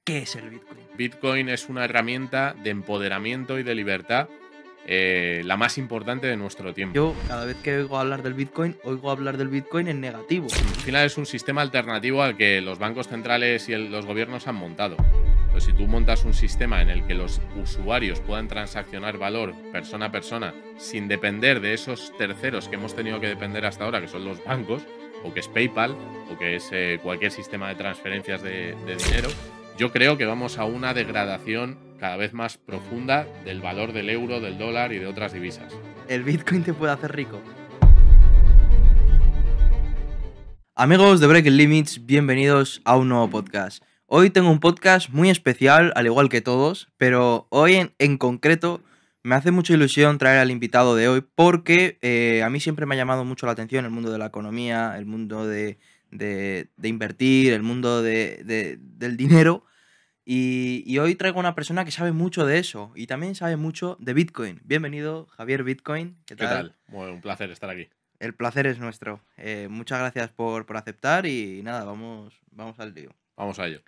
¿Qué es el Bitcoin? Bitcoin es una herramienta de empoderamiento y de libertad, la más importante de nuestro tiempo. Yo, cada vez que oigo hablar del Bitcoin en negativo. Al final es un sistema alternativo al que los bancos centrales y los gobiernos han montado. Entonces, si tú montas un sistema en el que los usuarios puedan transaccionar valor persona a persona sin depender de esos terceros que hemos tenido que depender hasta ahora, que son los bancos, o que es PayPal, o que es cualquier sistema de transferencias de dinero, yo creo que vamos a una degradación cada vez más profunda del valor del euro, del dólar y de otras divisas. ¿El Bitcoin te puede hacer rico? Amigos de Breaking Limits, bienvenidos a un nuevo podcast. Hoy tengo un podcast muy especial, al igual que todos, pero hoy en concreto me hace mucha ilusión traer al invitado de hoy porque a mí siempre me ha llamado mucho la atención el mundo de la economía, el mundo de invertir, el mundo del dinero. Y hoy traigo una persona que sabe mucho de eso y también sabe mucho de Bitcoin. Bienvenido, Javier Bitcoin. ¿Qué ¿Qué tal? tal? Bueno, un placer estar aquí. El placer es nuestro. Muchas gracias por aceptar y nada, vamos al lío. Vamos a ello.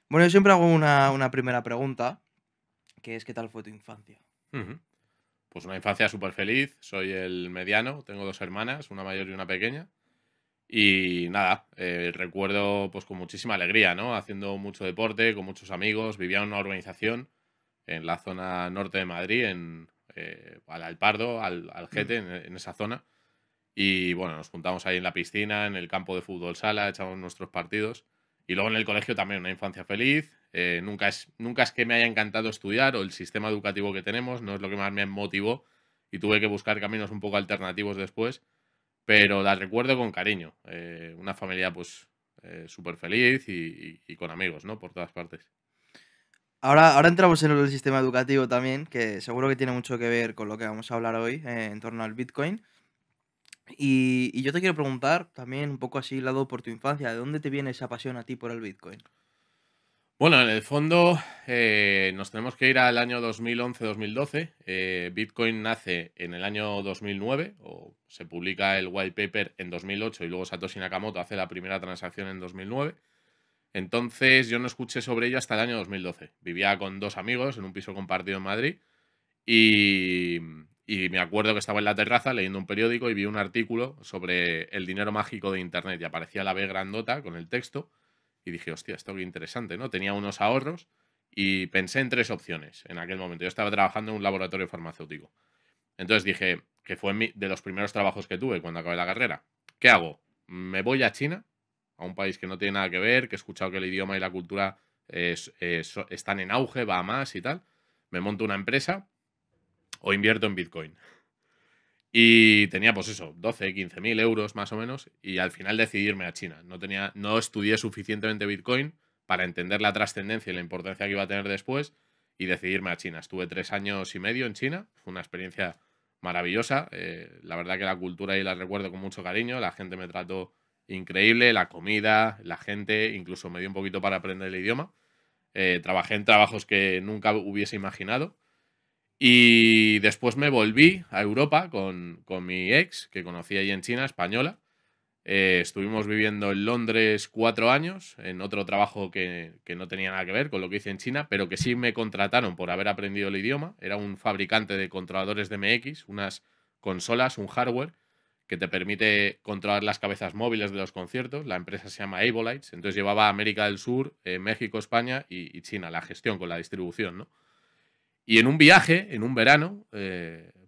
Bueno, yo siempre hago una primera pregunta, que es ¿qué tal fue tu infancia? Ujú. Pues una infancia súper feliz, soy el mediano, tengo dos hermanas, una mayor y una pequeña. Y nada, recuerdo pues con muchísima alegría, ¿no? Haciendo mucho deporte, con muchos amigos, vivía en una urbanización en la zona norte de Madrid, al Alpardo, al Mm. Algete, en esa zona. Y bueno, nos juntamos ahí en la piscina, en el campo de fútbol sala, echamos nuestros partidos. Y luego en el colegio también una infancia feliz. Nunca es que me haya encantado estudiar o el sistema educativo que tenemos, no es lo que más me motivó y tuve que buscar caminos un poco alternativos después, pero la recuerdo con cariño. Una familia pues súper feliz y con amigos, ¿no? Por todas partes. Ahora entramos en el sistema educativo también, que seguro que tiene mucho que ver con lo que vamos a hablar hoy en torno al Bitcoin. Y yo te quiero preguntar también un poco así, lado por tu infancia, ¿de dónde te viene esa pasión a ti por el Bitcoin? Bueno, en el fondo nos tenemos que ir al año 2011-2012. Bitcoin nace en el año 2009, o se publica el white paper en 2008 y luego Satoshi Nakamoto hace la primera transacción en 2009. Entonces yo no escuché sobre ello hasta el año 2012. Vivía con dos amigos en un piso compartido en Madrid y, y me acuerdo que estaba en la terraza leyendo un periódico y vi un artículo sobre el dinero mágico de Internet y aparecía la B grandota con el texto y dije, hostia, esto qué interesante, ¿no? Tenía unos ahorros y pensé en tres opciones en aquel momento. Yo estaba trabajando en un laboratorio farmacéutico. Entonces dije, que fue de los primeros trabajos que tuve cuando acabé la carrera. ¿Qué hago? ¿Me voy a China? A un país que no tiene nada que ver, que he escuchado que el idioma y la cultura están en auge, va a más y tal. Me monto una empresa o invierto en Bitcoin. Y tenía, pues eso, 12, 15 mil euros más o menos. Y al final decidí irme a China. No estudié suficientemente Bitcoin para entender la trascendencia y la importancia que iba a tener después. Y decidí irme a China. Estuve 3 años y medio en China. Fue una experiencia maravillosa. La verdad que la cultura ahí la recuerdo con mucho cariño. La gente me trató increíble. La comida, la gente, incluso me dio un poquito para aprender el idioma. Trabajé en trabajos que nunca hubiese imaginado. Y después me volví a Europa con mi ex, que conocí ahí en China, española. Estuvimos viviendo en Londres 4 años, en otro trabajo que no tenía nada que ver con lo que hice en China, pero que sí me contrataron por haber aprendido el idioma. Era un fabricante de controladores de MX, unas consolas, un hardware que te permite controlar las cabezas móviles de los conciertos. La empresa se llama Abolites, entonces llevaba América del Sur, México, España y China, la gestión con la distribución, ¿no? Y en un viaje, en un verano,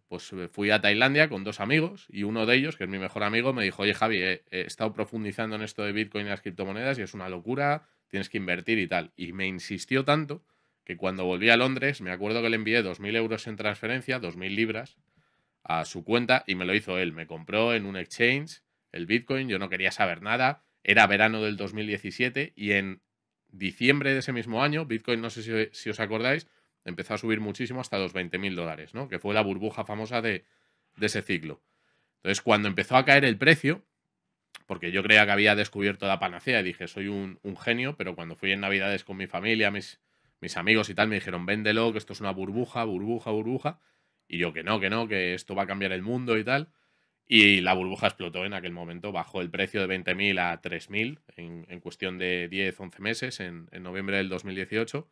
pues fui a Tailandia con dos amigos y uno de ellos, que es mi mejor amigo, me dijo, oye Javi, he estado profundizando en esto de Bitcoin y las criptomonedas y es una locura, tienes que invertir y tal. Y me insistió tanto que cuando volví a Londres, me acuerdo que le envié 2.000 euros en transferencia, 2.000 libras, a su cuenta y me lo hizo él. Me compró en un exchange el Bitcoin, yo no quería saber nada, era verano del 2017 y en diciembre de ese mismo año, Bitcoin, no sé si os acordáis, empezó a subir muchísimo hasta los 20.000 dólares, ¿no? Que fue la burbuja famosa de ese ciclo. Entonces, cuando empezó a caer el precio, porque yo creía que había descubierto la panacea y dije, soy un genio, pero cuando fui en Navidades con mi familia, mis amigos y tal, me dijeron, véndelo, que esto es una burbuja, burbuja, burbuja. Y yo que no, que esto va a cambiar el mundo y tal. Y la burbuja explotó en aquel momento, bajó el precio de 20.000 a 3.000 en cuestión de 10, 11 meses, en noviembre del 2018.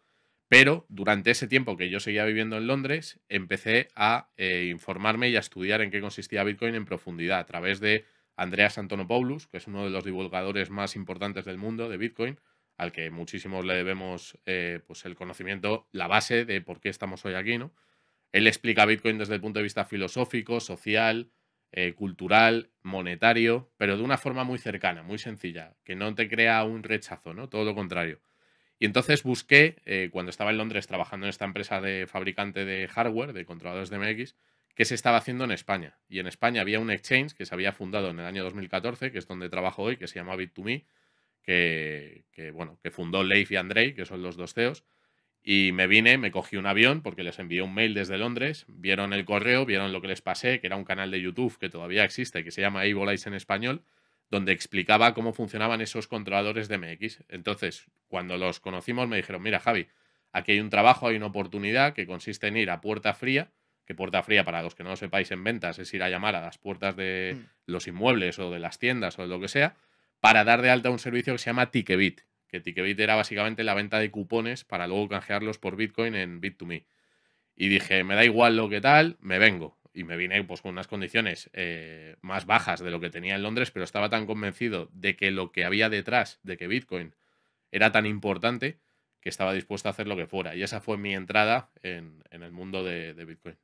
Pero durante ese tiempo que yo seguía viviendo en Londres, empecé a informarme y a estudiar en qué consistía Bitcoin en profundidad a través de Andreas Antonopoulos, que es uno de los divulgadores más importantes del mundo de Bitcoin, al que muchísimos le debemos pues el conocimiento, la base de por qué estamos hoy aquí, ¿no? Él explica Bitcoin desde el punto de vista filosófico, social, cultural, monetario, pero de una forma muy cercana, muy sencilla, que no te crea un rechazo, ¿no? Todo lo contrario. Y entonces busqué, cuando estaba en Londres trabajando en esta empresa de fabricante de hardware, de controladores de MX, qué se estaba haciendo en España. Y en España había un exchange que se había fundado en el año 2014, que es donde trabajo hoy, que se llama Bit2Me, bueno, que fundó Leif y Andrei, que son los dos CEOs. Y me vine, me cogí un avión porque les envié un mail desde Londres, vieron el correo, vieron lo que les pasé, que era un canal de YouTube que todavía existe, que se llama Eyes en español, donde explicaba cómo funcionaban esos controladores de MX. Entonces, cuando los conocimos, me dijeron, mira, Javi, aquí hay un trabajo, hay una oportunidad que consiste en ir a puerta fría, que puerta fría, para los que no lo sepáis en ventas, es ir a llamar a las puertas de Mm. los inmuebles o de las tiendas o de lo que sea, para dar de alta un servicio que se llama Ticketbit, que Ticketbit era básicamente la venta de cupones para luego canjearlos por Bitcoin en Bit2Me. Y dije, me da igual lo que tal, me vengo. Y me vine pues con unas condiciones más bajas de lo que tenía en Londres, pero estaba tan convencido de que lo que había detrás, de que Bitcoin era tan importante, que estaba dispuesto a hacer lo que fuera. Y esa fue mi entrada en el mundo de Bitcoin.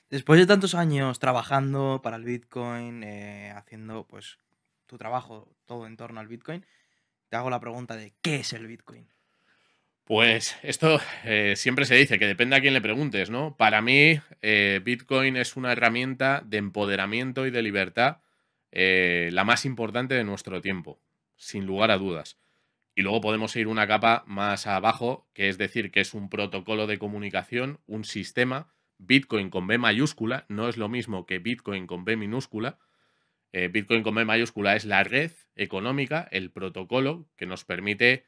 Después de tantos años trabajando para el Bitcoin, haciendo pues tu trabajo todo en torno al Bitcoin, te hago la pregunta de ¿qué es el Bitcoin? Pues esto siempre se dice que depende a quién le preguntes, ¿no? Para mí, Bitcoin es una herramienta de empoderamiento y de libertad, la más importante de nuestro tiempo, sin lugar a dudas. Y luego podemos ir una capa más abajo, que es decir, que es un protocolo de comunicación, un sistema. Bitcoin con B mayúscula no es lo mismo que Bitcoin con B minúscula. Bitcoin con B mayúscula es la red económica, el protocolo que nos permite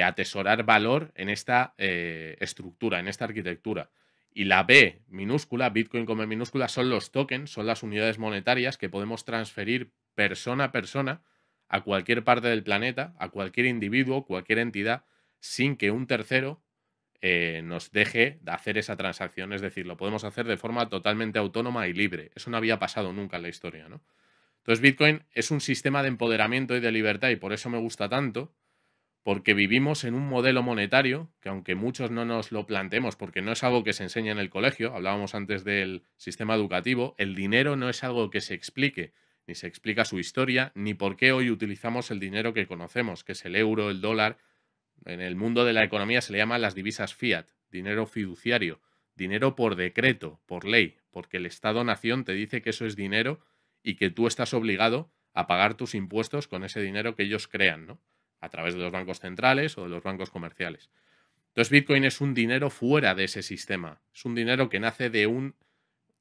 atesorar valor en esta estructura, en esta arquitectura. Y la B minúscula, Bitcoin con B minúscula, son los tokens, son las unidades monetarias que podemos transferir persona a persona a cualquier parte del planeta, a cualquier individuo, cualquier entidad, sin que un tercero nos deje de hacer esa transacción. Es decir, lo podemos hacer de forma totalmente autónoma y libre. Eso no había pasado nunca en la historia, ¿no? Entonces, Bitcoin es un sistema de empoderamiento y de libertad y por eso me gusta tanto, porque vivimos en un modelo monetario que aunque muchos no nos lo planteemos, porque no es algo que se enseña en el colegio, hablábamos antes del sistema educativo, el dinero no es algo que se explique, ni se explica su historia, ni por qué hoy utilizamos el dinero que conocemos, que es el euro, el dólar. En el mundo de la economía se le llaman las divisas fiat, dinero fiduciario, dinero por decreto, por ley, porque el Estado-nación te dice que eso es dinero y que tú estás obligado a pagar tus impuestos con ese dinero que ellos crean, ¿no? A través de los bancos centrales o de los bancos comerciales. Entonces, Bitcoin es un dinero fuera de ese sistema. Es un dinero que nace de un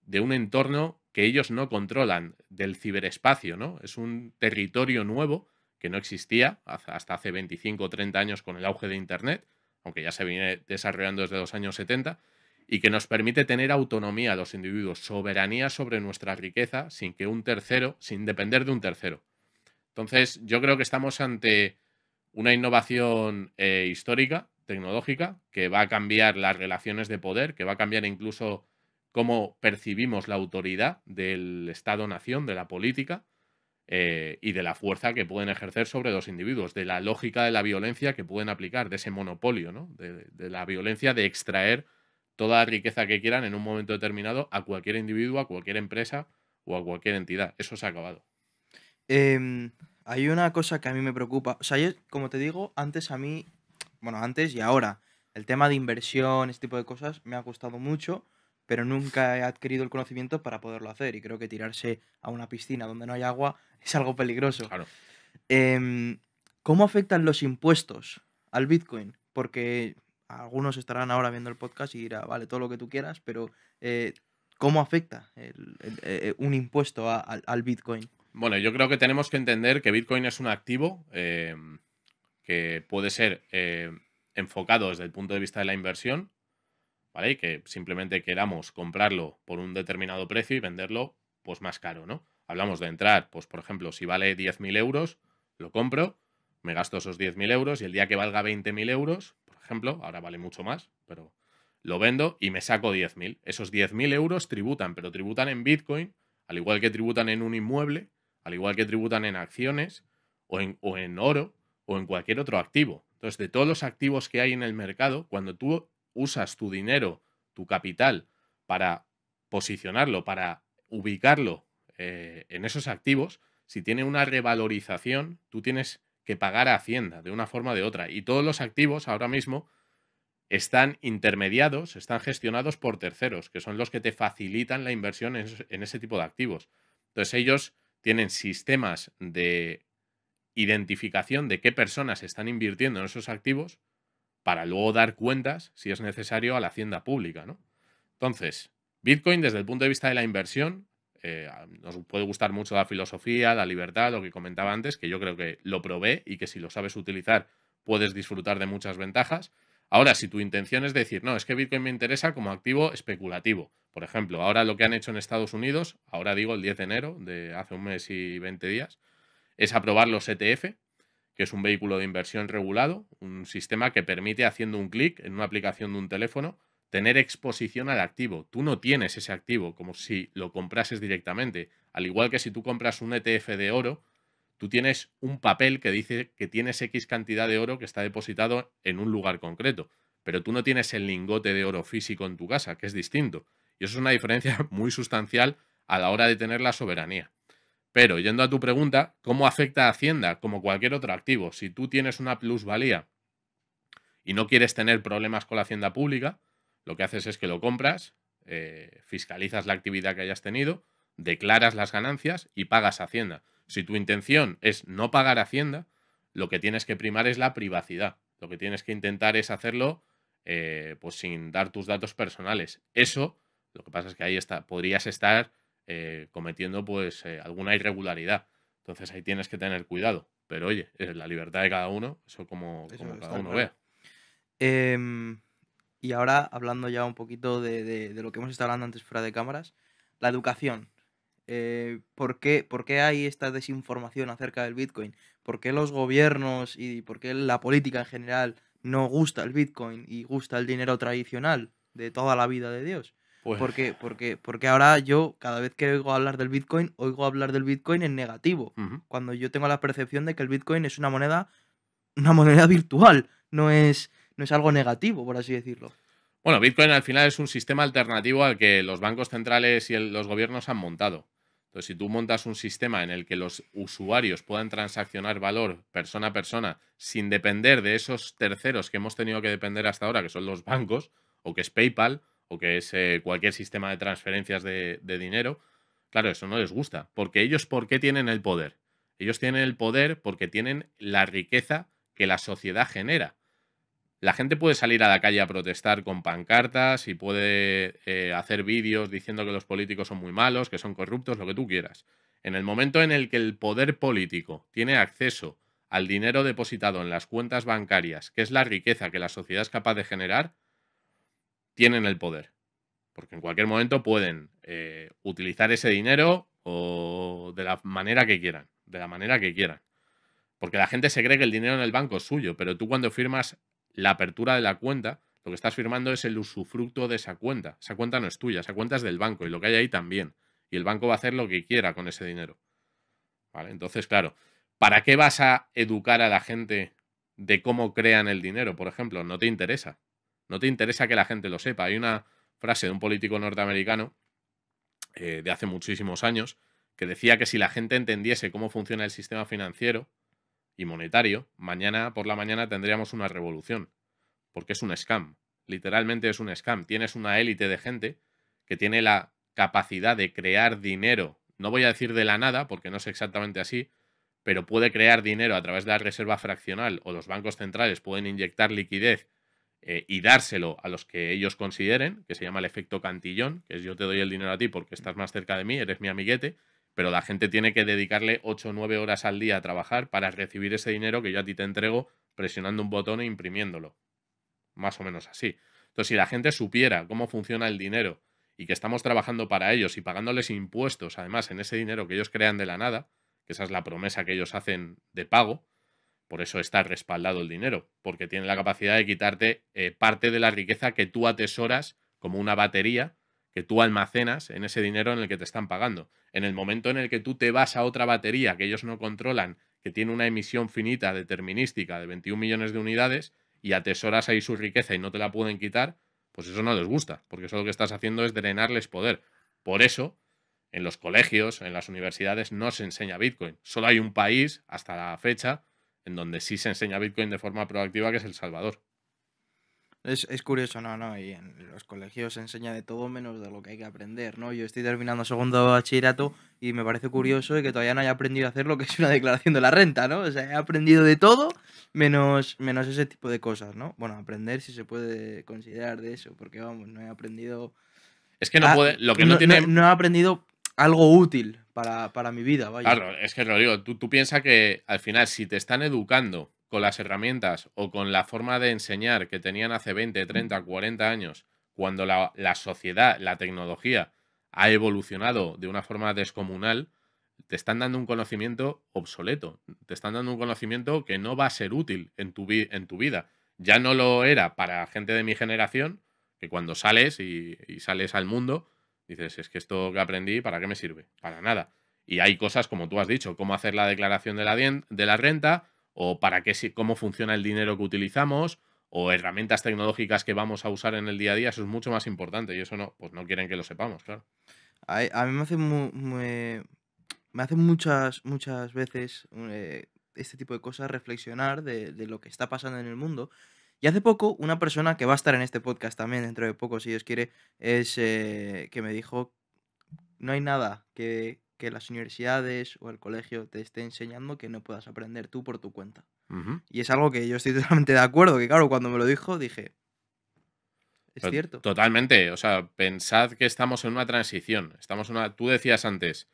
entorno que ellos no controlan, del ciberespacio, ¿no? Es un territorio nuevo que no existía hasta hace 25 o 30 años con el auge de Internet, aunque ya se viene desarrollando desde los años 70, y que nos permite tener autonomía a los individuos, soberanía sobre nuestra riqueza sin que un tercero, sin depender de un tercero. Entonces, yo creo que estamos ante una innovación histórica, tecnológica, que va a cambiar las relaciones de poder, que va a cambiar incluso cómo percibimos la autoridad del Estado-nación, de la política y de la fuerza que pueden ejercer sobre los individuos, de la lógica de la violencia que pueden aplicar, de ese monopolio, ¿no? De la violencia de extraer toda la riqueza que quieran en un momento determinado a cualquier individuo, a cualquier empresa o a cualquier entidad. Eso se ha acabado. Hay una cosa que a mí me preocupa. O sea, yo, como te digo, antes a mí, bueno, antes y ahora, el tema de inversión, este tipo de cosas, me ha gustado mucho, pero nunca he adquirido el conocimiento para poderlo hacer. Y creo que tirarse a una piscina donde no hay agua es algo peligroso. Claro. Em, ¿Cómo afectan los impuestos al Bitcoin? Porque algunos estarán ahora viendo el podcast y dirán, vale, todo lo que tú quieras, pero eh, ¿cómo afecta un impuesto al Bitcoin? Bueno, yo creo que tenemos que entender que Bitcoin es un activo que puede ser enfocado desde el punto de vista de la inversión, ¿vale? Y que simplemente queramos comprarlo por un determinado precio y venderlo pues más caro, ¿no? hablamos de entrar, pues por ejemplo, si vale 10.000 euros, lo compro, me gasto esos 10.000 euros y el día que valga 20.000 euros, por ejemplo, ahora vale mucho más, pero lo vendo y me saco 10.000. Esos 10.000 euros tributan, pero tributan en Bitcoin, al igual que tributan en un inmueble, al igual que tributan en acciones o en oro o en cualquier otro activo. Entonces, de todos los activos que hay en el mercado, cuando tú usas tu dinero, tu capital, para posicionarlo, para ubicarlo en esos activos, si tiene una revalorización, tú tienes que pagar a Hacienda de una forma o de otra. Y todos los activos ahora mismo están intermediados, están gestionados por terceros, que son los que te facilitan la inversión en ese tipo de activos. Entonces ellos tienen sistemas de identificación de qué personas están invirtiendo en esos activos para luego dar cuentas, si es necesario, a la hacienda pública, ¿no? Entonces, Bitcoin desde el punto de vista de la inversión, nos puede gustar mucho la filosofía, la libertad, lo que comentaba antes, que yo creo que lo probé y que si lo sabes utilizar puedes disfrutar de muchas ventajas. Ahora, si tu intención es decir, no, es que Bitcoin me interesa como activo especulativo, por ejemplo, ahora lo que han hecho en Estados Unidos, ahora digo el 10 de enero de hace un mes y 20 días, es aprobar los ETF, que es un vehículo de inversión regulado, un sistema que permite, haciendo un clic en una aplicación de un teléfono, tener exposición al activo. Tú no tienes ese activo como si lo comprases directamente. Al igual que si tú compras un ETF de oro, tú tienes un papel que dice que tienes X cantidad de oro que está depositado en un lugar concreto, pero tú no tienes el lingote de oro físico en tu casa, que es distinto. Y eso es una diferencia muy sustancial a la hora de tener la soberanía. Pero, yendo a tu pregunta, ¿cómo afecta a Hacienda? Como cualquier otro activo. Si tú tienes una plusvalía y no quieres tener problemas con la Hacienda pública, lo que haces es que lo compras, fiscalizas la actividad que hayas tenido, declaras las ganancias y pagas a Hacienda. Si tu intención es no pagar a Hacienda, lo que tienes que primar es la privacidad. Lo que tienes que intentar es hacerlo pues sin dar tus datos personales. Eso, lo que pasa es que ahí podrías estar cometiendo pues alguna irregularidad. Entonces ahí tienes que tener cuidado. Pero oye, es la libertad de cada uno, eso como Eso cada está uno claro. vea. Em, y ahora, hablando ya un poquito de lo que hemos estado hablando antes fuera de cámaras, la educación. ¿Por qué hay esta desinformación acerca del Bitcoin? ¿Por qué los gobiernos y por qué la política en general no gusta el Bitcoin y gusta el dinero tradicional de toda la vida de Dios? Pues Porque ahora yo, cada vez que oigo hablar del Bitcoin en negativo, ujú. cuando yo tengo la percepción de que el Bitcoin es una moneda virtual, no es algo negativo, por así decirlo. Bueno, Bitcoin al final es un sistema alternativo al que los bancos centrales y los gobiernos han montado. Entonces, si tú montas un sistema en el que los usuarios puedan transaccionar valor persona a persona sin depender de esos terceros que hemos tenido que depender hasta ahora, que son los bancos, o que es PayPal, o que es cualquier sistema de transferencias de dinero, claro, eso no les gusta. Porque ellos, ¿por qué tienen el poder? Ellos tienen el poder porque tienen la riqueza que la sociedad genera. La gente puede salir a la calle a protestar con pancartas y puede hacer vídeos diciendo que los políticos son muy malos, que son corruptos, lo que tú quieras. En el momento en el que el poder político tiene acceso al dinero depositado en las cuentas bancarias, que es la riqueza que la sociedad es capaz de generar, tienen el poder. Porque en cualquier momento pueden utilizar ese dinero o de la manera que quieran. De la manera que quieran. Porque la gente se cree que el dinero en el banco es suyo, pero tú cuando firmas la apertura de la cuenta, lo que estás firmando es el usufructo de esa cuenta. Esa cuenta no es tuya, esa cuenta es del banco y lo que hay ahí también. Y el banco va a hacer lo que quiera con ese dinero. ¿Vale? Entonces, claro, ¿para qué vas a educar a la gente de cómo crean el dinero, por ejemplo? No te interesa. No te interesa que la gente lo sepa. Hay una frase de un político norteamericano de hace muchísimos años que decía que si la gente entendiese cómo funciona el sistema financiero y monetario, mañana por la mañana tendríamos una revolución, porque es un scam. Literalmente es un scam. Tienes una élite de gente que tiene la capacidad de crear dinero, no voy a decir de la nada, porque no es exactamente así, pero puede crear dinero a través de la reserva fraccional o los bancos centrales pueden inyectar liquidez y dárselo a los que ellos consideren, que se llama el efecto Cantillón, que es yo te doy el dinero a ti porque estás más cerca de mí, eres mi amiguete, pero la gente tiene que dedicarle 8 o 9 horas al día a trabajar para recibir ese dinero que yo a ti te entrego presionando un botón e imprimiéndolo. Más o menos así. Entonces, si la gente supiera cómo funciona el dinero y que estamos trabajando para ellos y pagándoles impuestos, además, en ese dinero que ellos crean de la nada, que esa es la promesa que ellos hacen de pago, por eso está respaldado el dinero, porque tiene la capacidad de quitarte parte de la riqueza que tú atesoras como una batería que tú almacenas en ese dinero en el que te están pagando. En el momento en el que tú te vas a otra batería que ellos no controlan, que tiene una emisión finita determinística de 21 millones de unidades y atesoras ahí su riqueza y no te la pueden quitar, pues eso no les gusta, porque eso lo que estás haciendo es drenarles poder. Por eso, en los colegios, en las universidades, no se enseña Bitcoin. Solo hay un país, hasta la fecha, en donde sí se enseña Bitcoin de forma proactiva, que es El Salvador. Es curioso, no, y en los colegios se enseña de todo menos de lo que hay que aprender, ¿no? Yo estoy terminando segundo de bachillerato y me parece curioso de que todavía no haya aprendido a hacer lo que es una declaración de la renta, ¿no? O sea, he aprendido de todo menos ese tipo de cosas, ¿no? Bueno, aprender si se puede considerar de eso, porque vamos, no he aprendido... Es que no puede. Lo que no no, tiene. no he aprendido algo útil para mi vida, vaya. Claro, es que lo digo, tú piensas que al final, si te están educando con las herramientas o con la forma de enseñar que tenían hace 20, 30, 40 años, cuando la sociedad, la tecnología ha evolucionado de una forma descomunal, te están dando un conocimiento obsoleto, te están dando un conocimiento que no va a ser útil en tu vida. Ya no lo era para gente de mi generación, que cuando sales y sales al mundo, dices, es que esto que aprendí, ¿para qué me sirve? Para nada. Y hay cosas, como tú has dicho, cómo hacer la declaración de la renta, o para qué, cómo funciona el dinero que utilizamos, o herramientas tecnológicas que vamos a usar en el día a día. Eso es mucho más importante y eso no, pues no quieren que lo sepamos, claro. A mí me hace me hace muchas veces este tipo de cosas reflexionar de lo que está pasando en el mundo. Y hace poco, una persona que va a estar en este podcast también, dentro de poco, si Dios quiere, es que me dijo, no hay nada que las universidades o el colegio te esté enseñando que no puedas aprender tú por tu cuenta. Ujú. Y es algo que yo estoy totalmente de acuerdo, que claro, cuando me lo dijo dije, es Pero cierto. totalmente, o sea, pensad que estamos en una transición. Tú decías antes,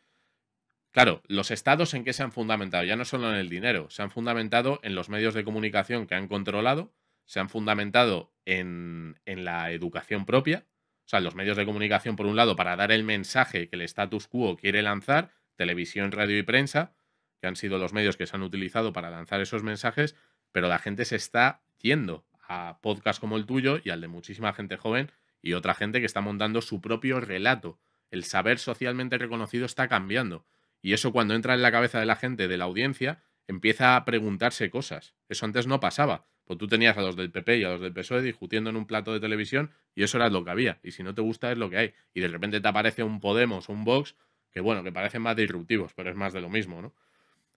claro, los estados en qué se han fundamentado, ya no solo en el dinero, se han fundamentado en los medios de comunicación que han controlado, se han fundamentado en la educación propia, o sea, los medios de comunicación, por un lado, para dar el mensaje que el status quo quiere lanzar, televisión, radio y prensa, que han sido los medios que se han utilizado para lanzar esos mensajes, pero la gente se está yendo a podcasts como el tuyo y al de muchísima gente joven y otra gente que está montando su propio relato. El saber socialmente reconocido está cambiando. Y eso, cuando entra en la cabeza de la gente, de la audiencia, empieza a preguntarse cosas. Eso antes no pasaba. Pues tú tenías a los del PP y a los del PSOE discutiendo en un plato de televisión y eso era lo que había. Y si no te gusta es lo que hay. Y de repente te aparece un Podemos o un Vox que, bueno, que parecen más disruptivos, pero es más de lo mismo, ¿no?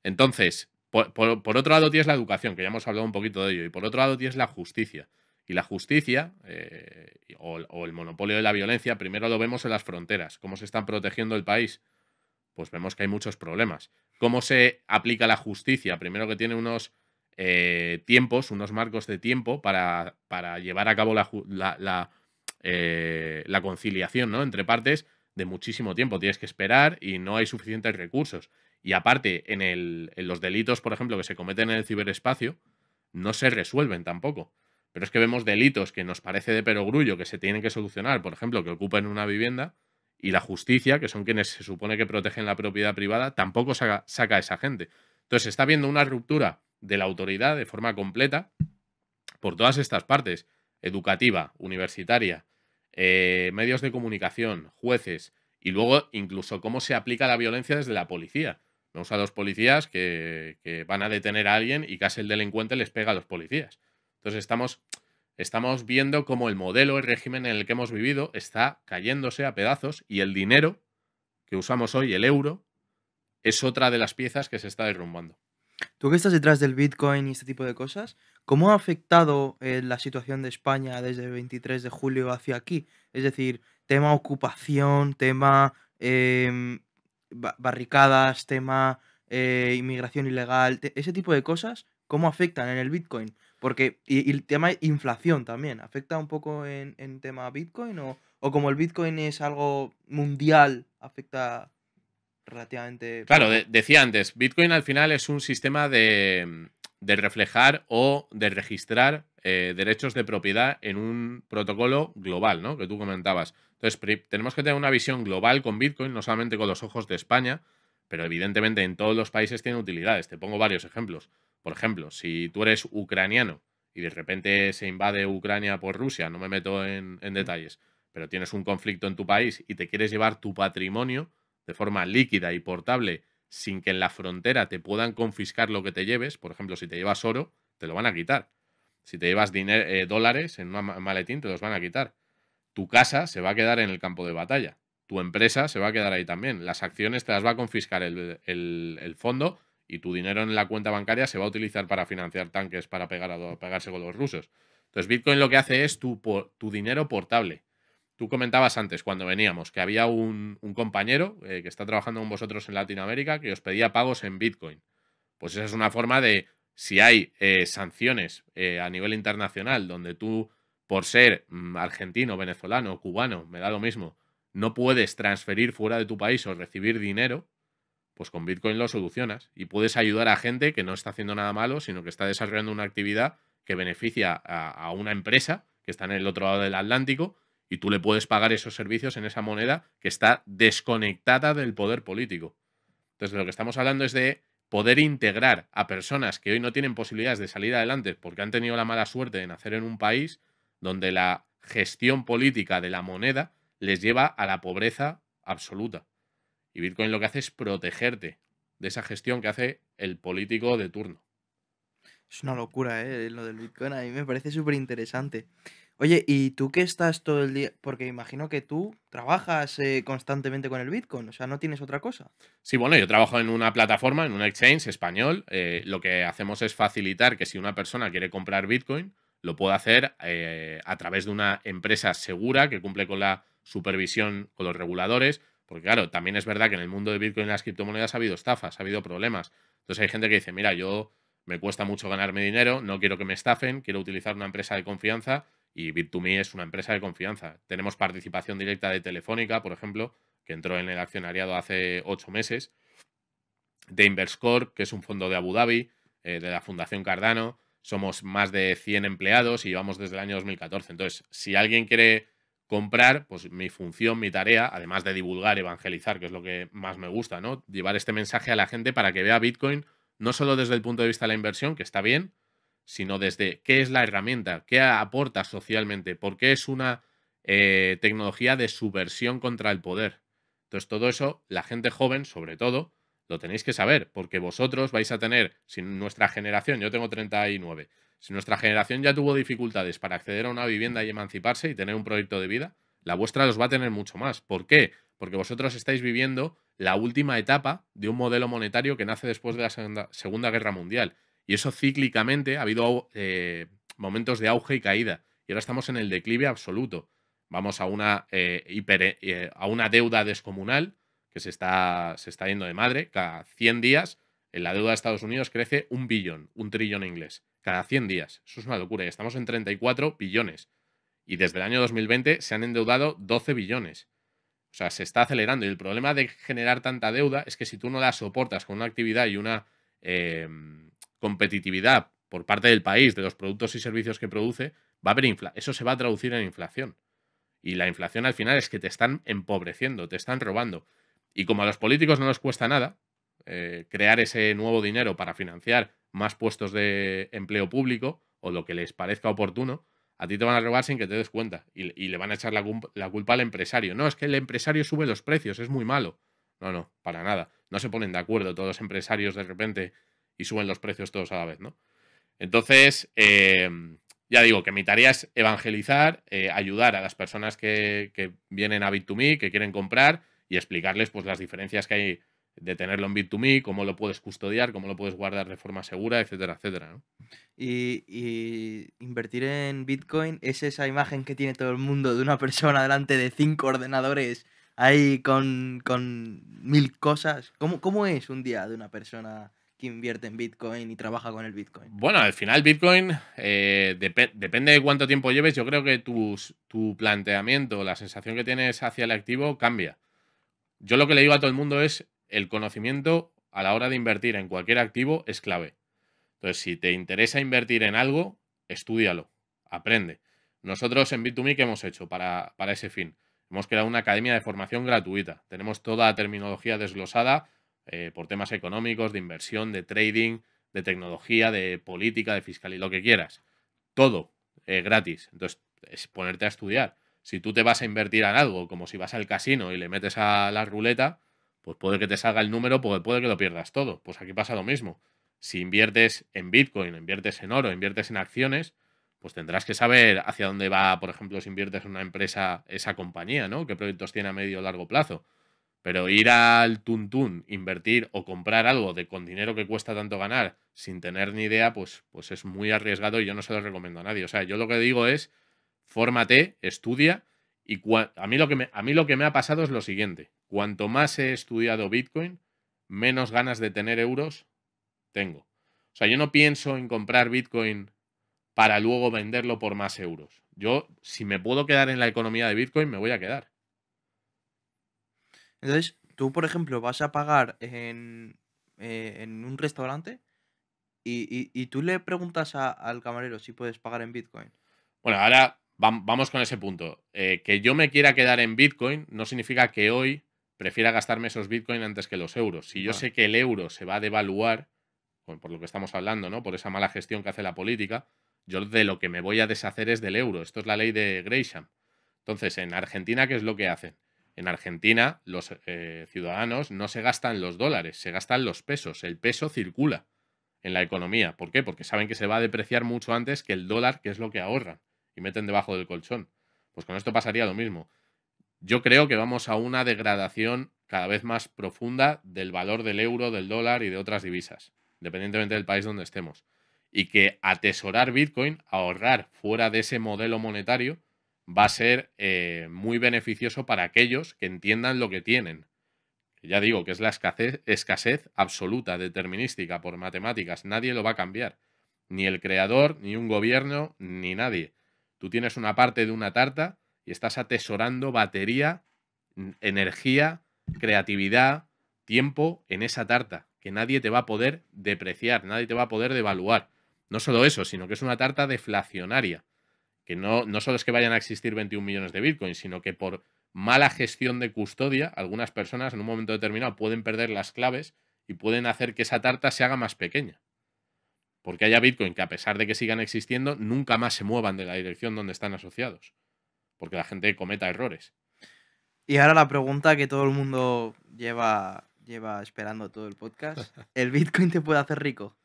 Entonces, por otro lado tienes la educación, que ya hemos hablado un poquito de ello, y por otro lado tienes la justicia. Y la justicia, o el monopolio de la violencia, primero lo vemos en las fronteras. ¿Cómo se están protegiendo el país? Pues vemos que hay muchos problemas. ¿Cómo se aplica la justicia? Primero, que tiene unos tiempos, unos marcos de tiempo para llevar a cabo la conciliación, ¿no?, entre partes, de muchísimo tiempo. Tienes que esperar y no hay suficientes recursos. Y aparte, en los delitos, por ejemplo, que se cometen en el ciberespacio, no se resuelven tampoco. Pero es que vemos delitos que nos parece de perogrullo que se tienen que solucionar, por ejemplo, que ocupen una vivienda, y la justicia, que son quienes se supone que protegen la propiedad privada, tampoco saca a esa gente. Entonces está habiendo una ruptura de la autoridad de forma completa por todas estas partes: educativa, universitaria, medios de comunicación, jueces, y luego incluso cómo se aplica la violencia desde la policía. Vemos a los policías que van a detener a alguien y casi el delincuente les pega a los policías. Entonces estamos viendo cómo el modelo, el régimen en el que hemos vivido, está cayéndose a pedazos, y el dinero que usamos hoy, el euro, es otra de las piezas que se está derrumbando. Tú que estás detrás del Bitcoin y este tipo de cosas, ¿cómo ha afectado la situación de España desde el 23 de julio hacia aquí? Es decir, tema ocupación, tema barricadas, tema inmigración ilegal, ese tipo de cosas, ¿cómo afectan en el Bitcoin? Porque, y el tema inflación también, ¿afecta un poco en tema Bitcoin? O como el Bitcoin es algo mundial, afecta relativamente Claro, poco? decía antes, Bitcoin al final es un sistema de de reflejar o de registrar derechos de propiedad en un protocolo global, ¿no? Que tú comentabas. Entonces, tenemos que tener una visión global con Bitcoin, no solamente con los ojos de España, pero evidentemente en todos los países tiene utilidades. Te pongo varios ejemplos. Por ejemplo, si tú eres ucraniano y de repente se invade Ucrania por Rusia, no me meto en detalles, pero tienes un conflicto en tu país y te quieres llevar tu patrimonio de forma líquida y portable sin que en la frontera te puedan confiscar lo que te lleves, por ejemplo, si te llevas oro, te lo van a quitar. Si te llevas dólares en un maletín, te los van a quitar. Tu casa se va a quedar en el campo de batalla. Tu empresa se va a quedar ahí también. Las acciones te las va a confiscar el fondo y tu dinero en la cuenta bancaria se va a utilizar para financiar tanques para pegarse con los rusos. Entonces, Bitcoin lo que hace es tu dinero portable. Tú comentabas antes, cuando veníamos, que había un compañero que está trabajando con vosotros en Latinoamérica que os pedía pagos en Bitcoin. Pues esa es una forma de, si hay sanciones a nivel internacional donde tú, por ser argentino, venezolano, cubano, me da lo mismo, no puedes transferir fuera de tu país o recibir dinero, pues con Bitcoin lo solucionas y puedes ayudar a gente que no está haciendo nada malo, sino que está desarrollando una actividad que beneficia a una empresa que está en el otro lado del Atlántico y tú le puedes pagar esos servicios en esa moneda que está desconectada del poder político. Entonces, de lo que estamos hablando es de poder integrar a personas que hoy no tienen posibilidades de salir adelante porque han tenido la mala suerte de nacer en un país donde la gestión política de la moneda les lleva a la pobreza absoluta. Y Bitcoin lo que hace es protegerte de esa gestión que hace el político de turno. Es una locura, lo del Bitcoin. A mí me parece súper interesante. Oye, ¿y tú qué estás todo el día? Porque imagino que tú trabajas constantemente con el Bitcoin, o sea, no tienes otra cosa. Sí, bueno, yo trabajo en una plataforma, en un exchange español. Lo que hacemos es facilitar que si una persona quiere comprar Bitcoin, lo pueda hacer a través de una empresa segura que cumple con la supervisión con los reguladores. Porque claro, también es verdad que en el mundo de Bitcoin y las criptomonedas ha habido estafas, ha habido problemas. Entonces hay gente que dice, mira, yo me cuesta mucho ganarme dinero, no quiero que me estafen, quiero utilizar una empresa de confianza y Bit2Me es una empresa de confianza. Tenemos participación directa de Telefónica, por ejemplo, que entró en el accionariado hace 8 meses, de Inverscorp, que es un fondo de Abu Dhabi, de la Fundación Cardano. Somos más de 100 empleados y llevamos desde el año 2014. Entonces, si alguien quiere comprar, pues mi función, mi tarea, además de divulgar, evangelizar, que es lo que más me gusta, ¿no? Llevar este mensaje a la gente para que vea Bitcoin no solo desde el punto de vista de la inversión, que está bien, sino desde qué es la herramienta, qué aporta socialmente, por qué es una tecnología de subversión contra el poder. Entonces, todo eso, la gente joven, sobre todo, lo tenéis que saber, porque vosotros vais a tener, si nuestra generación, yo tengo 39, si nuestra generación ya tuvo dificultades para acceder a una vivienda y emanciparse y tener un proyecto de vida, la vuestra los va a tener mucho más. ¿Por qué? Porque vosotros estáis viviendo la última etapa de un modelo monetario que nace después de la Segunda Guerra Mundial. Y eso cíclicamente ha habido momentos de auge y caída. Y ahora estamos en el declive absoluto. Vamos a una, a una deuda descomunal que se está yendo de madre. Cada 100 días la deuda de Estados Unidos crece 1 billón, 1 trillón en inglés. Cada 100 días. Eso es una locura. Y estamos en 34 billones. Y desde el año 2020 se han endeudado 12 billones. O sea, se está acelerando. Y el problema de generar tanta deuda es que si tú no la soportas con una actividad y una competitividad por parte del país, de los productos y servicios que produce, va a haber eso se va a traducir en inflación. Y la inflación al final es que te están empobreciendo, te están robando. Y como a los políticos no les cuesta nada crear ese nuevo dinero para financiar más puestos de empleo público o lo que les parezca oportuno, a ti te van a robar sin que te des cuenta. Y le van a echar la culpa al empresario. No, es que el empresario sube los precios, es muy malo. No, no, para nada. No se ponen de acuerdo todos los empresarios de repente y suben los precios todos a la vez, ¿no? Entonces, ya digo que mi tarea es evangelizar, ayudar a las personas que vienen a Bit2Me, que quieren comprar y explicarles pues las diferencias que hay de tenerlo en Bit2Me, cómo lo puedes custodiar, cómo lo puedes guardar de forma segura, etcétera, etcétera, ¿no? Y invertir en Bitcoin es esa imagen que tiene todo el mundo de una persona delante de 5 ordenadores ahí con 1000 cosas. ¿Cómo es un día de una persona que invierte en Bitcoin y trabaja con el Bitcoin? Bueno, al final Bitcoin depende de cuánto tiempo lleves. Yo creo que tu planteamiento, la sensación que tienes hacia el activo cambia. Yo lo que le digo a todo el mundo es el conocimiento a la hora de invertir en cualquier activo es clave. Entonces, si te interesa invertir en algo, estúdialo, aprende. Nosotros en Bit2Me, ¿qué hemos hecho para ese fin? Hemos creado una academia de formación gratuita. Tenemos toda la terminología desglosada por temas económicos, de inversión, de trading, de tecnología, de política, de fiscalidad, lo que quieras. Todo gratis. Entonces, es ponerte a estudiar. Si tú te vas a invertir en algo, como si vas al casino y le metes a la ruleta, pues puede que te salga el número, puede que lo pierdas todo. Pues aquí pasa lo mismo. Si inviertes en Bitcoin, inviertes en oro, inviertes en acciones, pues tendrás que saber hacia dónde va, por ejemplo, si inviertes en una empresa, esa compañía, ¿no? ¿Qué proyectos tiene a medio o largo plazo? Pero ir al tuntún, invertir o comprar algo con dinero que cuesta tanto ganar sin tener ni idea, pues es muy arriesgado y yo no se lo recomiendo a nadie. O sea, yo lo que digo es, fórmate, estudia y a mí lo que me ha pasado es lo siguiente. Cuanto más he estudiado Bitcoin, menos ganas de tener euros tengo. O sea, yo no pienso en comprar Bitcoin para luego venderlo por más euros. Yo, si me puedo quedar en la economía de Bitcoin, me voy a quedar. Entonces, tú, por ejemplo, vas a pagar en un restaurante y tú le preguntas al camarero si puedes pagar en Bitcoin. Bueno, ahora vamos con ese punto. Que yo me quiera quedar en Bitcoin no significa que hoy prefiera gastarme esos Bitcoin antes que los euros. Si yo Vale. sé que el euro se va a devaluar, por lo que estamos hablando, ¿no? Por esa mala gestión que hace la política, yo de lo que me voy a deshacer es del euro. Esto es la ley de Gresham. Entonces, en Argentina, ¿qué es lo que hacen? En Argentina, los ciudadanos no se gastan los dólares, se gastan los pesos. El peso circula en la economía. ¿Por qué? Porque saben que se va a depreciar mucho antes que el dólar, que es lo que ahorran y meten debajo del colchón. Pues con esto pasaría lo mismo. Yo creo que vamos a una degradación cada vez más profunda del valor del euro, del dólar y de otras divisas, independientemente del país donde estemos. Y que atesorar Bitcoin, ahorrar fuera de ese modelo monetario, va a ser muy beneficioso para aquellos que entiendan lo que tienen. Ya digo que es la escasez absoluta, determinística por matemáticas. Nadie lo va a cambiar. Ni el creador, ni un gobierno, ni nadie. Tú tienes una parte de una tarta y estás atesorando batería, energía, creatividad, tiempo en esa tarta, que nadie te va a poder depreciar, nadie te va a poder devaluar. No solo eso, sino que es una tarta deflacionaria, que no solo es que vayan a existir 21 millones de bitcoins, sino que por mala gestión de custodia, algunas personas en un momento determinado pueden perder las claves y pueden hacer que esa tarta se haga más pequeña. Porque haya Bitcoin que, a pesar de que sigan existiendo, nunca más se muevan de la dirección donde están asociados. Porque la gente cometa errores. Y ahora la pregunta que todo el mundo lleva esperando todo el podcast. ¿El Bitcoin te puede hacer rico?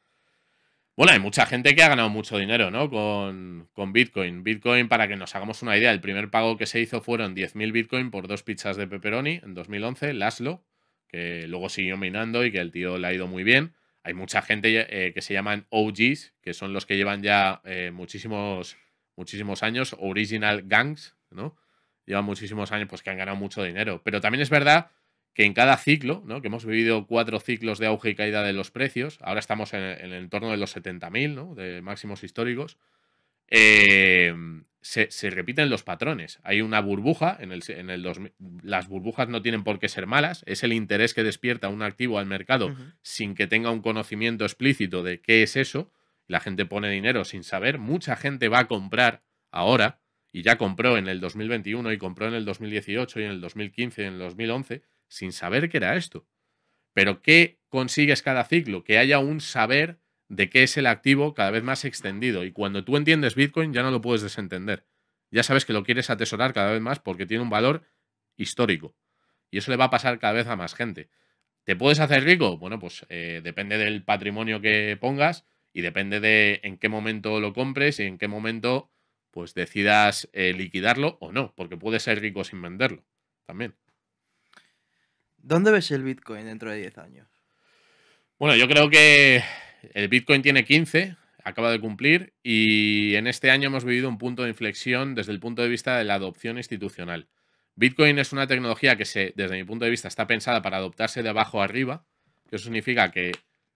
Bueno, hay mucha gente que ha ganado mucho dinero, ¿no? Con Bitcoin. Bitcoin, para que nos hagamos una idea, el primer pago que se hizo fueron 10.000 Bitcoin por 2 pizzas de pepperoni en 2011, Laszlo, que luego siguió minando y que el tío le ha ido muy bien. Hay mucha gente que se llaman OGs, que son los que llevan ya muchísimos años, Original Gangs, ¿no? Llevan muchísimos años pues que han ganado mucho dinero. Pero también es verdad que en cada ciclo, ¿no? Que hemos vivido 4 ciclos de auge y caída de los precios, ahora estamos en el entorno de los 70.000, ¿no? De máximos históricos, se repiten los patrones. Hay una burbuja, las burbujas no tienen por qué ser malas, es el interés que despierta un activo al mercado sin que tenga un conocimiento explícito de qué es eso. La gente pone dinero sin saber, mucha gente va a comprar ahora, y ya compró en el 2021 y compró en el 2018 y en el 2015 y en el 2011, sin saber qué era esto. Pero ¿qué consigues cada ciclo? Que haya un saber de qué es el activo cada vez más extendido. Y cuando tú entiendes Bitcoin ya no lo puedes desentender. Ya sabes que lo quieres atesorar cada vez más porque tiene un valor histórico. Y eso le va a pasar cada vez a más gente. ¿Te puedes hacer rico? Bueno, pues depende del patrimonio que pongas y depende de en qué momento lo compres y en qué momento pues decidas liquidarlo o no, porque puedes ser rico sin venderlo también. ¿Dónde ves el Bitcoin dentro de 10 años? Bueno, yo creo que el Bitcoin tiene 15, acaba de cumplir, y en este año hemos vivido un punto de inflexión desde el punto de vista de la adopción institucional. Bitcoin es una tecnología que desde mi punto de vista está pensada para adoptarse de abajo a arriba, que eso significa que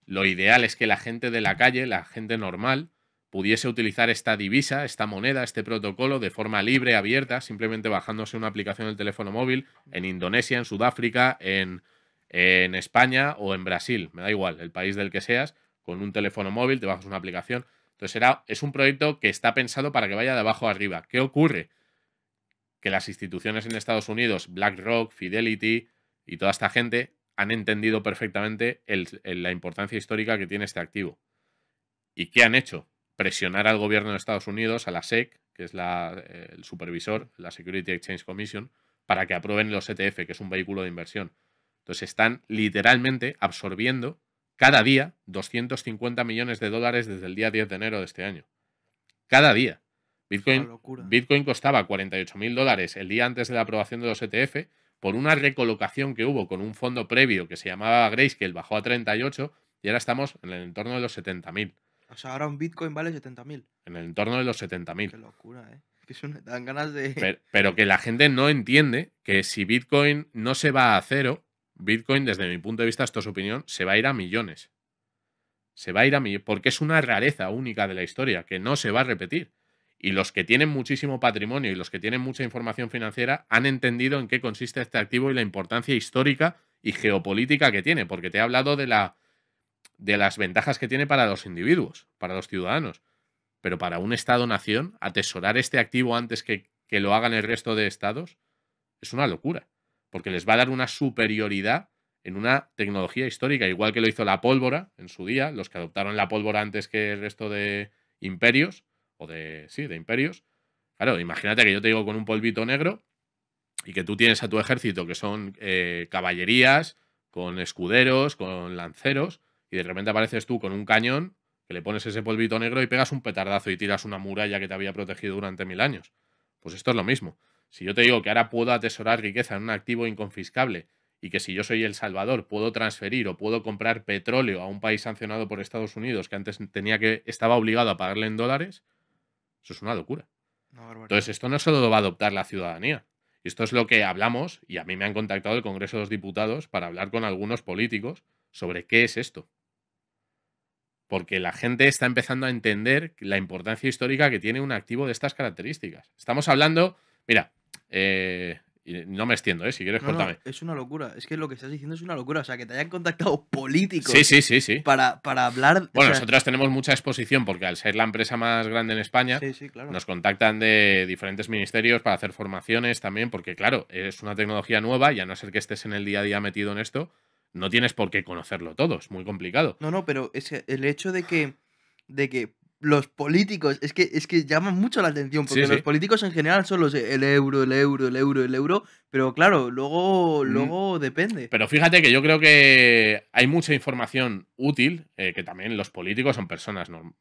lo ideal es que la gente de la calle, la gente normal, pudiese utilizar esta divisa, esta moneda, este protocolo de forma libre, abierta, simplemente bajándose una aplicación del teléfono móvil en Indonesia, en Sudáfrica, en España o en Brasil, me da igual, el país del que seas, con un teléfono móvil, te bajas una aplicación. Entonces es un proyecto que está pensado para que vaya de abajo a arriba. ¿Qué ocurre? Que las instituciones en Estados Unidos, BlackRock, Fidelity y toda esta gente han entendido perfectamente la importancia histórica que tiene este activo. ¿Y qué han hecho? Presionar al gobierno de Estados Unidos, a la SEC, que es el supervisor, la Security Exchange Commission, para que aprueben los ETF, que es un vehículo de inversión. Entonces están literalmente absorbiendo cada día 250 millones de dólares desde el día 10 de enero de este año. Cada día. Es una locura. Bitcoin costaba 48.000 dólares el día antes de la aprobación de los ETF por una recolocación que hubo con un fondo previo que se llamaba Grayscale, bajó a 38 y ahora estamos en el entorno de los 70.000. O sea, ahora un Bitcoin vale 70.000. En el entorno de los 70.000. Qué locura, ¿eh? Que dan ganas de... Pero que la gente no entiende que si Bitcoin no se va a cero, Bitcoin, desde mi punto de vista, esto es opinión, se va a ir a millones. Se va a ir a millones, porque es una rareza única de la historia, que no se va a repetir. Y los que tienen muchísimo patrimonio y los que tienen mucha información financiera han entendido en qué consiste este activo y la importancia histórica y geopolítica que tiene, porque te he hablado de las ventajas que tiene para los individuos, para los ciudadanos. Pero para un Estado-nación, atesorar este activo antes que lo hagan el resto de estados es una locura. Porque les va a dar una superioridad en una tecnología histórica, igual que lo hizo la pólvora en su día, los que adoptaron la pólvora antes que el resto de imperios, de imperios. Claro, imagínate que yo te digo con un polvito negro y que tú tienes a tu ejército que son caballerías, con escuderos, con lanceros, y de repente apareces tú con un cañón que le pones ese polvito negro y pegas un petardazo y tiras una muralla que te había protegido durante 1000 años. Pues esto es lo mismo. Si yo te digo que ahora puedo atesorar riqueza en un activo inconfiscable y que si yo soy El Salvador puedo transferir o puedo comprar petróleo a un país sancionado por Estados Unidos que antes estaba obligado a pagarle en dólares, eso es una locura. Entonces esto no solo lo va a adoptar la ciudadanía. Esto es lo que hablamos, y a mí me han contactado el Congreso de los Diputados para hablar con algunos políticos sobre qué es esto. Porque la gente está empezando a entender la importancia histórica que tiene un activo de estas características. Estamos hablando... Mira, no me extiendo, si quieres, córtame. No, es una locura. Es que lo que estás diciendo es una locura. O sea, que te hayan contactado políticos sí. Para hablar... Bueno, nosotros tenemos mucha exposición porque al ser la empresa más grande en España, claro, nos contactan de diferentes ministerios para hacer formaciones también, porque claro, es una tecnología nueva y a no ser que estés en el día a día metido en esto, no tienes por qué conocerlo todo, es muy complicado. No, pero es que el hecho de que los políticos, es que llaman mucho la atención, porque los políticos en general son los el euro, pero claro, luego depende. Pero fíjate que yo creo que hay mucha información útil, que también los políticos son personas, no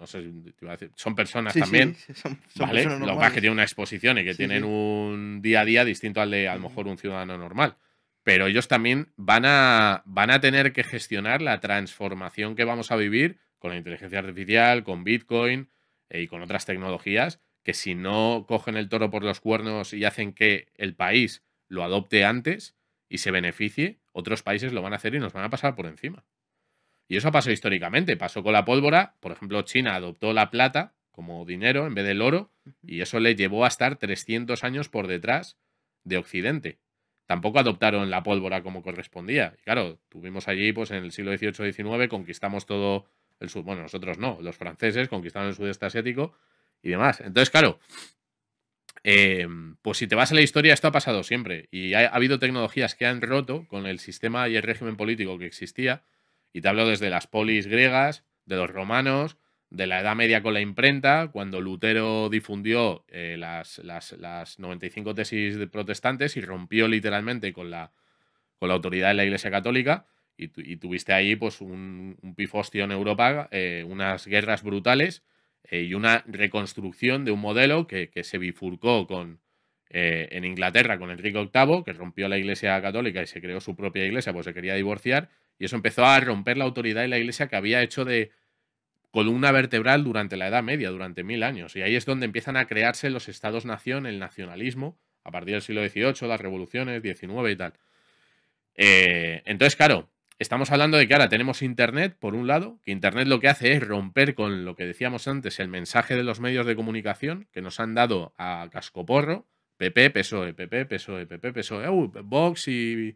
sé, te iba a decir, son personas también, son ¿vale? personas Lo que pasa es que tienen una exposición y que tienen un día a día distinto al de a lo mejor un ciudadano normal. Pero ellos también van a tener que gestionar la transformación que vamos a vivir con la inteligencia artificial, con Bitcoin y con otras tecnologías, que si no cogen el toro por los cuernos y hacen que el país lo adopte antes y se beneficie, otros países lo van a hacer y nos van a pasar por encima. Y eso ha pasado históricamente. Pasó con la pólvora. Por ejemplo, China adoptó la plata como dinero en vez del oro y eso le llevó a estar 300 años por detrás de Occidente. Tampoco adoptaron la pólvora como correspondía. Y claro, tuvimos allí, pues en el siglo XVIII-XIX, conquistamos todo el sur. Bueno, nosotros no, los franceses conquistaron el sudeste asiático y demás. Entonces, claro, pues si te vas a la historia, esto ha pasado siempre. Y ha habido tecnologías que han roto con el sistema y el régimen político que existía. Y te hablo desde las polis griegas, de los romanos, de la Edad Media con la imprenta, cuando Lutero difundió las 95 tesis de protestantes y rompió literalmente con la autoridad de la Iglesia Católica y tuviste ahí pues un pifostio en Europa, unas guerras brutales y una reconstrucción de un modelo que se bifurcó en Inglaterra con Enrique VIII, que rompió la Iglesia Católica y se creó su propia iglesia, pues se quería divorciar y eso empezó a romper la autoridad de la Iglesia que había hecho de columna vertebral durante la Edad Media, durante 1000 años. Y ahí es donde empiezan a crearse los estados-nación, el nacionalismo, a partir del siglo XVIII, las revoluciones, XIX y tal. Entonces, claro, estamos hablando de que ahora tenemos Internet, por un lado, que Internet lo que hace es romper con lo que decíamos antes, el mensaje de los medios de comunicación que nos han dado a cascoporro, PP, PSOE, PP, PSOE, PP, PSOE, Vox y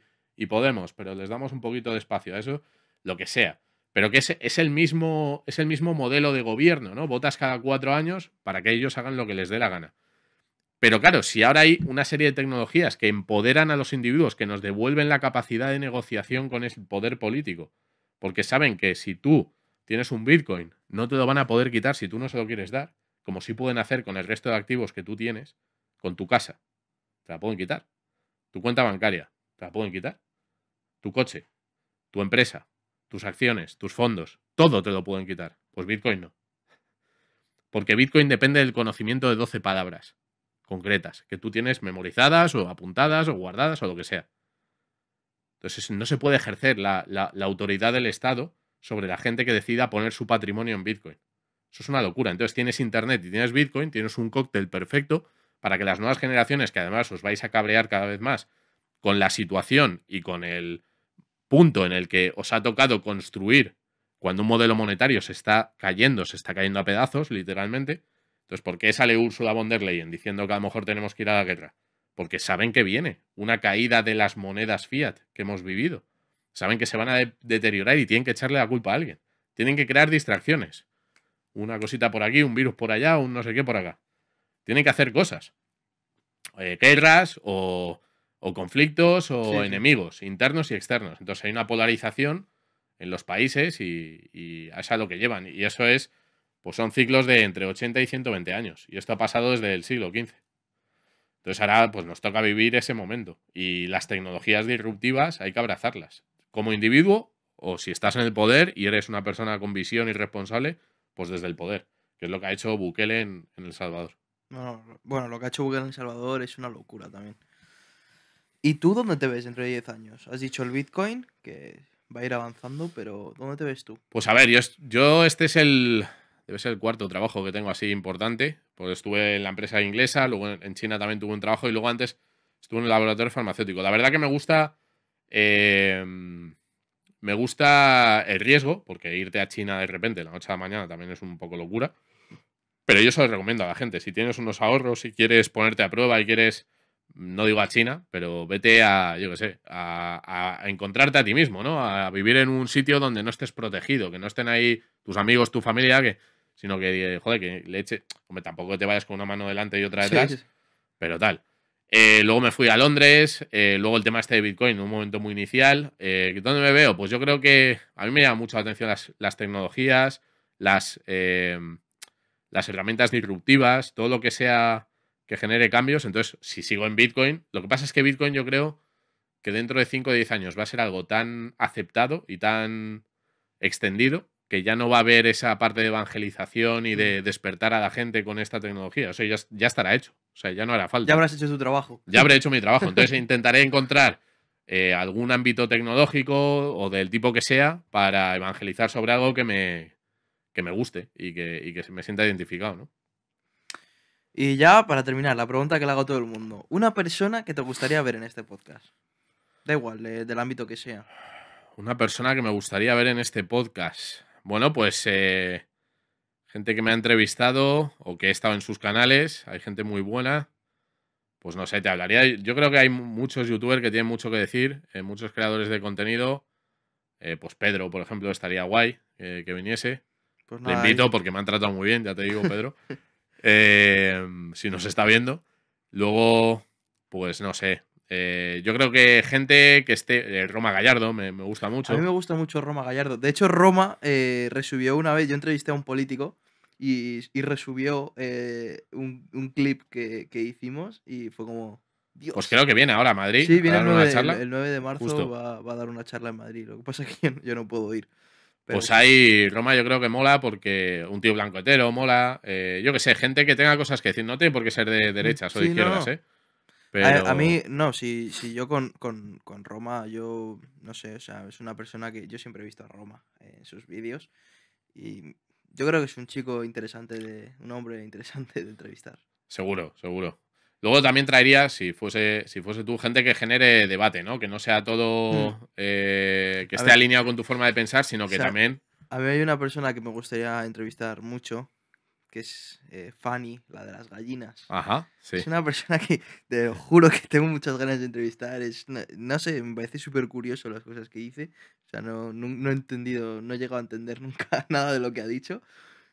Podemos, pero les damos un poquito de espacio a eso, lo que sea. Pero que es el mismo modelo de gobierno, ¿no? Votas cada 4 años para que ellos hagan lo que les dé la gana. Pero claro, si ahora hay una serie de tecnologías que empoderan a los individuos, que nos devuelven la capacidad de negociación con el poder político, porque saben que si tú tienes un Bitcoin, no te lo van a poder quitar si tú no se lo quieres dar, como sí pueden hacer con el resto de activos que tú tienes, con tu casa, te la pueden quitar. Tu cuenta bancaria, te la pueden quitar. Tu coche, tu empresa, tus acciones, tus fondos, todo te lo pueden quitar. Pues Bitcoin no. Porque Bitcoin depende del conocimiento de 12 palabras concretas que tú tienes memorizadas o apuntadas o guardadas o lo que sea. Entonces no se puede ejercer la autoridad del Estado sobre la gente que decida poner su patrimonio en Bitcoin. Eso es una locura. Entonces tienes Internet y tienes Bitcoin, tienes un cóctel perfecto para que las nuevas generaciones, que además os vais a cabrear cada vez más con la situación y con el punto en el que os ha tocado construir cuando un modelo monetario se está cayendo a pedazos, literalmente. Entonces, ¿por qué sale Ursula von der Leyen diciendo que a lo mejor tenemos que ir a la guerra? Porque saben que viene una caída de las monedas fiat que hemos vivido. Saben que se van a deteriorar y tienen que echarle la culpa a alguien. Tienen que crear distracciones. Una cosita por aquí, un virus por allá, un no sé qué por acá. Tienen que hacer cosas. Guerras o conflictos o enemigos internos y externos. Entonces hay una polarización en los países y a eso es a lo que llevan. Y eso es, pues son ciclos de entre 80 y 120 años. Y esto ha pasado desde el siglo XV. Entonces ahora pues nos toca vivir ese momento. Y las tecnologías disruptivas hay que abrazarlas. Como individuo, o si estás en el poder y eres una persona con visión y responsable, pues desde el poder. Que es lo que ha hecho Bukele en El Salvador. No, bueno, lo que ha hecho Google en El Salvador es una locura también. ¿Y tú dónde te ves dentro de 10 años? Has dicho el Bitcoin, que va a ir avanzando, pero ¿dónde te ves tú? Pues a ver, yo este es debe ser el cuarto trabajo que tengo así importante. Pues estuve en la empresa inglesa, luego en China también tuve un trabajo y luego antes estuve en el laboratorio farmacéutico. La verdad que me gusta el riesgo, porque irte a China de repente, de la noche a la mañana, también es un poco locura. Pero yo se lo recomiendo a la gente. Si tienes unos ahorros, si quieres ponerte a prueba y quieres, no digo a China, pero vete a, yo qué sé, a encontrarte a ti mismo, ¿no? A vivir en un sitio donde no estés protegido, que no estén ahí tus amigos, tu familia, sino que, joder, que le eche. Hombre, tampoco te vayas con una mano delante y otra detrás, Sí. pero tal. Luego me fui a Londres, luego el tema este de Bitcoin, en un momento muy inicial. ¿Dónde me veo? Pues yo creo que a mí me llama mucho la atención las tecnologías, las herramientas disruptivas, todo lo que sea que genere cambios. Entonces, si sigo en Bitcoin, lo que pasa es que Bitcoin yo creo que dentro de 5 o 10 años va a ser algo tan aceptado y tan extendido que ya no va a haber esa parte de evangelización y de despertar a la gente con esta tecnología. O sea, ya estará hecho. O sea, ya no hará falta. Ya habrás hecho tu trabajo. Ya habré hecho mi trabajo. Entonces intentaré encontrar algún ámbito tecnológico o del tipo que sea para evangelizar sobre algo que me guste y que me sienta identificado, ¿no? Y ya, para terminar, la pregunta que le hago a todo el mundo. Una persona que te gustaría ver en este podcast. Da igual, del ámbito que sea. Una persona que me gustaría ver en este podcast. Bueno, pues gente que me ha entrevistado o que he estado en sus canales. Hay gente muy buena. Pues no sé, te hablaría. Yo creo que hay muchos youtubers que tienen mucho que decir, muchos creadores de contenido. Pues Pedro, por ejemplo, estaría guay que viniese. Pues Le nada, invito porque me han tratado muy bien, ya te digo, Pedro. Si nos está viendo. Luego, pues no sé. Yo creo que gente que esté. Roma Gallardo me gusta a mí mucho. me gusta mucho Roma Gallardo. De hecho, Roma resubió una vez, yo entrevisté a un político y resubió un clip que hicimos y fue como, Dios. Pues creo que viene ahora a Madrid Sí, a viene dar una charla. el 9 de marzo, Justo. va a dar una charla en Madrid. Lo que pasa es que yo no puedo ir. Pero Pues sí. ahí Roma yo creo que mola porque un tío blanco hetero mola. Yo que sé, gente que tenga cosas que decir. No tiene por qué ser de derechas o de Sí, no, izquierdas, no. ¿eh? Pero. A mí, no, si yo con Roma, yo no sé, o sea, es una persona que yo siempre he visto a Roma en sus vídeos y yo creo que es un chico interesante, un hombre interesante de entrevistar. Seguro, seguro. Luego también traería, si fuese tú, gente que genere debate, ¿no? Que no sea Mm. todo que A esté ver, alineado con tu forma de pensar, o sino que sea, también. a mí hay una persona que me gustaría entrevistar mucho, que es Fanny, la de las gallinas. Ajá, sí. Es una persona que te lo juro que tengo muchas ganas de entrevistar. No sé, me parece súper curioso las cosas que dice. O sea, no he entendido, no he llegado a entender nunca nada de lo que ha dicho.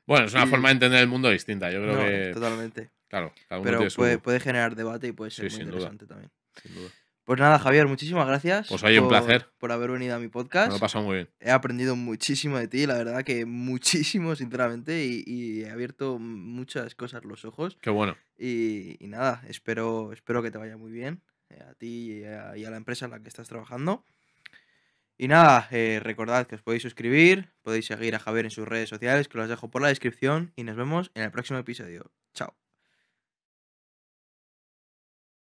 Bueno, es una forma Y de entender el mundo distinta. Yo creo no, que, totalmente. claro, cada uno Pero tiene su... puede generar debate y puede ser Sí, muy sin duda, interesante también. sin duda. Pues nada, Javier, muchísimas gracias Pues oye, un placer. por haber venido a mi Me lo he podcast. pasado muy bien. He aprendido muchísimo de ti, la verdad que muchísimo, sinceramente, y he abierto muchas cosas los ojos. Qué bueno. Y nada, espero que te vaya muy bien, a ti y a la empresa en la que estás trabajando. Y nada, recordad que os podéis suscribir, podéis seguir a Javier en sus redes sociales, que los dejo por la descripción, y nos vemos en el próximo episodio. Chao.